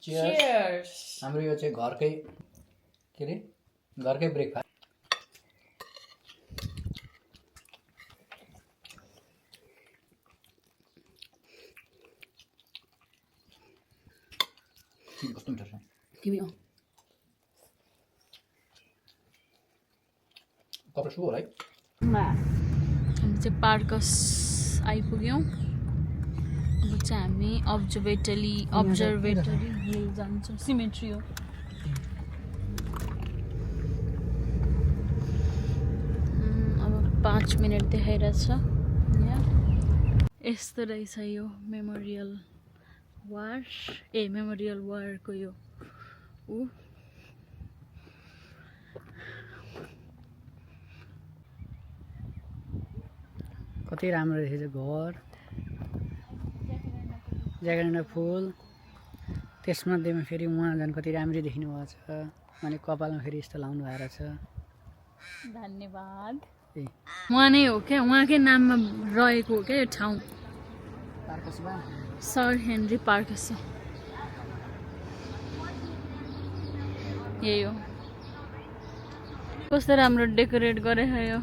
Cheers. हाम्रो यो चाहिँ घरकै के रे घरकै ब्रेकफास्ट। कस्तो मिठो छ तिमी कपडा सुको होला है। हामी चाहिँ पार्कस आइपुग्यौँ। अब चाहिँ हामी अब्जर्भेटरी हिल जान्छौँ। सिमेट्री हो। अब 5 मिनट देखाइरहेछ यहाँ। यस्तो रहेछ यो मेमोरियल वारको यो कति राम्रो रहेछ घर, ज्याकेन्डा फुल, त्यसमध्येमा फेरि उहाँ झन् कति राम्ररी देखिनु भएको छ। अनि कपालमा फेरि यस्तो लाउनु भएको रहेछ। धन्यवाद। उहाँ नै हो क्या, उहाँकै नाममा रहेको हो क्या यो ठाउँ। सर हेनरी पार्कस यही हो। कस्तो राम्रो डेकोरेट गरेको यो।